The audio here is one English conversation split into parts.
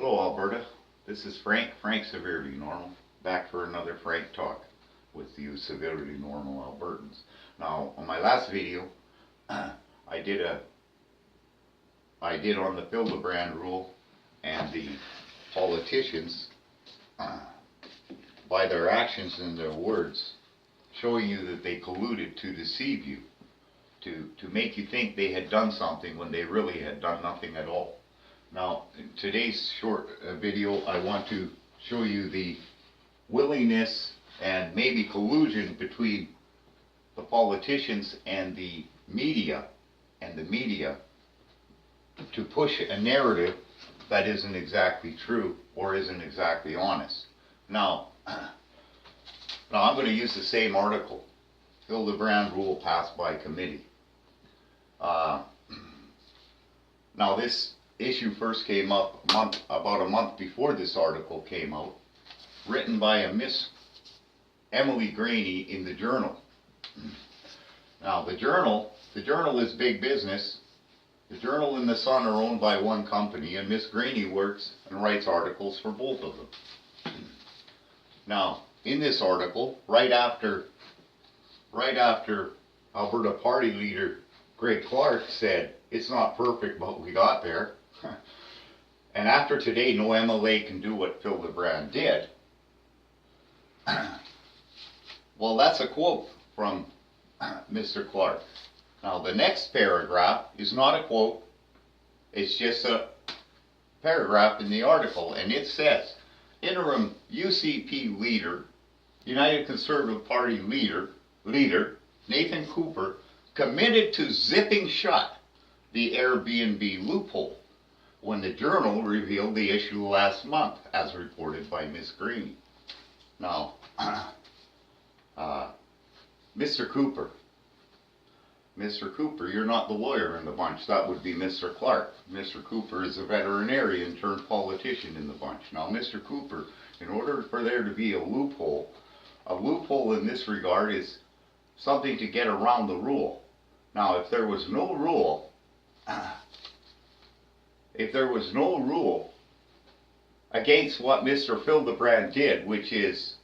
Hello Alberta, this is Frank Severely Normal, back for another Frank Talk with you Severely Normal Albertans. Now, on my last video, I did on the Hildebrand rule and the politicians, by their actions and their words, showing you that they colluded to deceive you, to make you think they had done something when they really had done nothing at all. Now, in today's short video, I want to show you the willingness and maybe collusion between the politicians and the media, to push a narrative that isn't exactly true or isn't exactly honest. Now I'm going to use the same article, Hildebrand rule passed by committee. Now this issue first came up about a month before this article came out, written by a Miss Emily Graney in the Journal. Now the Journal is big business. The Journal and the Sun are owned by one company, and Miss Graney works and writes articles for both of them. Now, in this article, right after Alberta Party leader Greg Clark said, "It's not perfect, but we got there," and after today, no MLA can do what Hildebrand did. Well, that's a quote from Mr. Clark. Now, the next paragraph is not a quote, it's just a paragraph in the article, and it says, interim UCP leader, United Conservative Party leader, Nathan Cooper, committed to zipping shut the Airbnb loophole when the Journal revealed the issue last month, as reported by Ms. Green. Now, Mr. Cooper, you're not the lawyer in the bunch. That would be Mr. Clark. Mr. Cooper is a veterinarian turned politician in the bunch. Now, Mr. Cooper, in order for there to be a loophole in this regard is something to get around the rule. Now, if there was no rule against what Mr. Hildebrand did, which is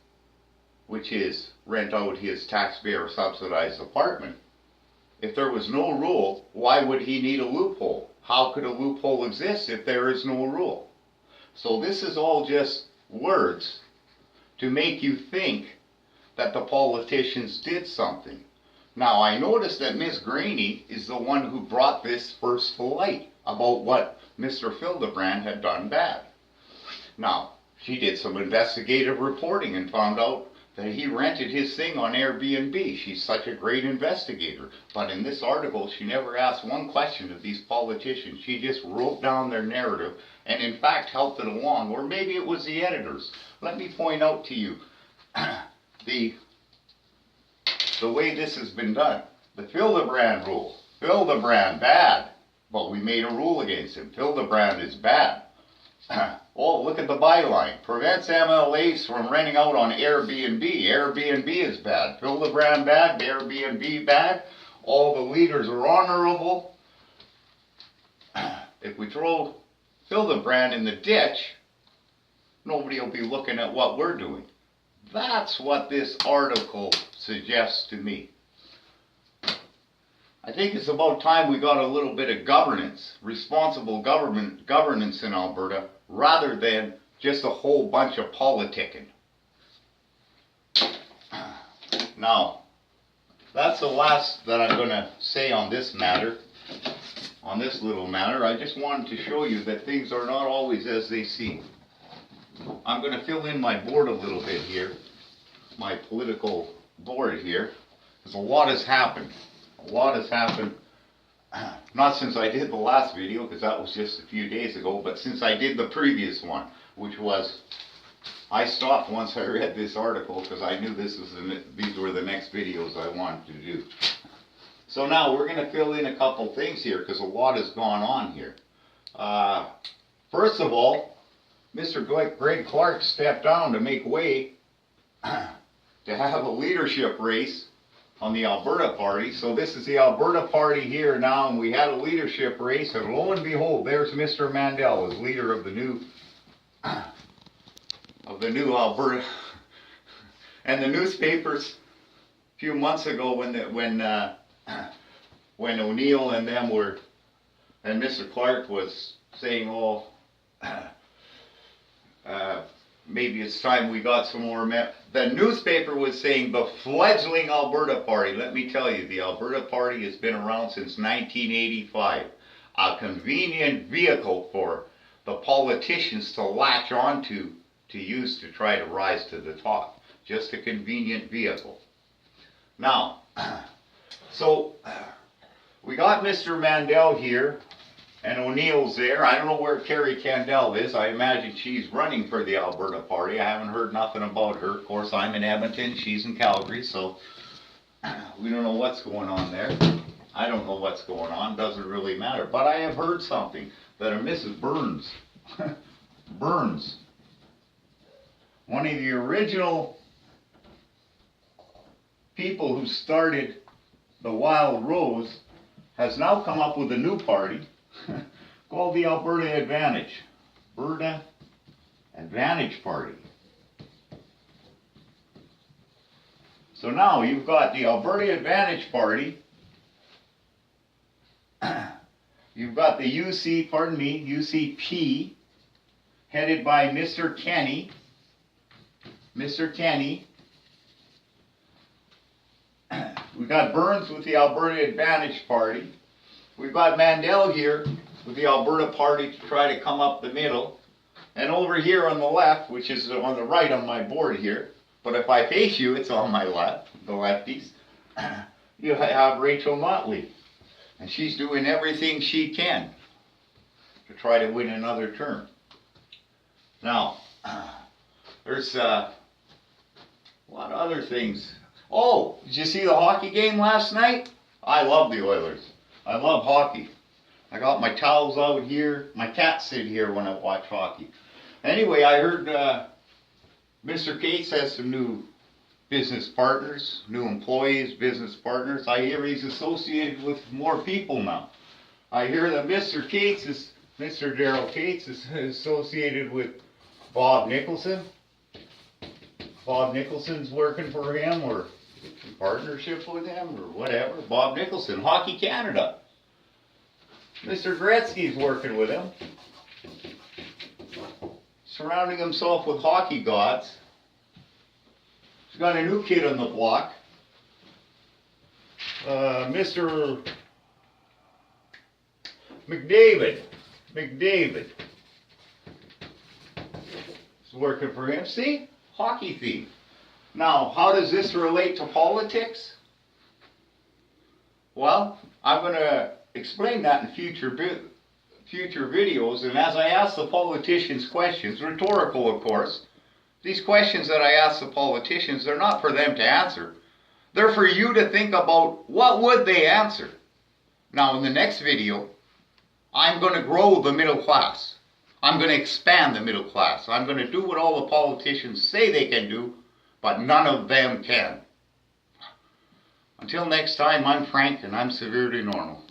rent out his taxpayer subsidized apartment, if there was no rule, why would he need a loophole? How could a loophole exist if there is no rule? So this is all just words to make you think that the politicians did something. Now, I noticed that Ms. Graney is the one who brought this first to light about what Mr. Hildebrand had done bad. Now, she did some investigative reporting and found out that he rented his thing on Airbnb. She's such a great investigator. But in this article, she never asked one question of these politicians. She just wrote down their narrative and in fact helped it along. Or maybe it was the editors. Let me point out to you the way this has been done. The Hildebrand rule. Hildebrand, bad. But we made a rule against him. Hildebrand is bad. Oh, look at the byline. Prevents MLAs from renting out on Airbnb. Airbnb is bad. Hildebrand bad. Airbnb bad. All the leaders are honorable. If we throw Hildebrand in the ditch, nobody will be looking at what we're doing. That's what this article suggests to me. I think it's about time we got a little bit of governance, responsible governance in Alberta, rather than just a whole bunch of politicking. Now, that's the last that I'm going to say on this matter, on this little matter. I just wanted to show you that things are not always as they seem. I'm going to fill in my board a little bit here, my political board here, because a lot has happened. A lot has happened, not since I did the last video, because that was just a few days ago, but since I did the previous one, which was, I stopped once I read this article, because I knew these were the next videos I wanted to do. So now we're going to fill in a couple things here, because a lot has gone on here. First of all, Mr. Greg Clark stepped down to make way to have a leadership race on the Alberta Party. So this is the Alberta Party here now, and we had a leadership race, and lo and behold, there's Mr. Mandel as leader of the new of the new Alberta and the newspapers a few months ago when O'Neill and them were, and Mr. Clark was saying, oh, maybe it's time we got some more the newspaper was saying the fledgling Alberta Party. Let me tell you, the Alberta Party has been around since 1985. A convenient vehicle for the politicians to latch onto to use to try to rise to the top. Just a convenient vehicle. Now, so we got Mr. Mandel here, and O'Neill's there. I don't know where Kerry Candell is. I imagine she's running for the Alberta Party. I haven't heard nothing about her. Of course, I'm in Edmonton, she's in Calgary, so we don't know what's going on there. I don't know what's going on. Doesn't really matter. But I have heard something that a Mrs. Burns, Burns, one of the original people who started the Wild Rose, has now come up with a new party called the Alberta Advantage. Alberta Advantage Party. So now you've got the Alberta Advantage Party. You've got the UCP, headed by Mr. Kenny. Mr. Kenny. We've got Burns with the Alberta Advantage Party. We've got Mandel here with the Alberta Party to try to come up the middle. And over here on the left, which is on the right on my board here, but if I face you, it's on my left, the lefties, you have Rachel Motley. And she's doing everything she can to try to win another term. Now, there's a lot of other things. Oh, did you see the hockey game last night? I love the Oilers. I love hockey. I got my towels out here. My cats sit here when I watch hockey. Anyway, I heard Mr. Cates has some new business partners, new employees, business partners. I hear he's associated with more people now. I hear that Mr. Daryl Cates is associated with Bob Nicholson. Bob Nicholson's working for him, or in partnership with him, or whatever. Bob Nicholson, Hockey Canada. Mr. Gretzky's working with him. Surrounding himself with hockey gods. He's got a new kid on the block. Mr. McDavid is working for him. See? Hockey theme. Now, how does this relate to politics? Well, I'm going to explain that in future videos, and as I ask the politicians questions, rhetorical of course, these questions that I ask the politicians, they're not for them to answer. They're for you to think about what would they answer. Now in the next video, I'm going to grow the middle class. I'm going to expand the middle class. I'm going to do what all the politicians say they can do, but none of them can. Until next time, I'm Frank and I'm severely normal.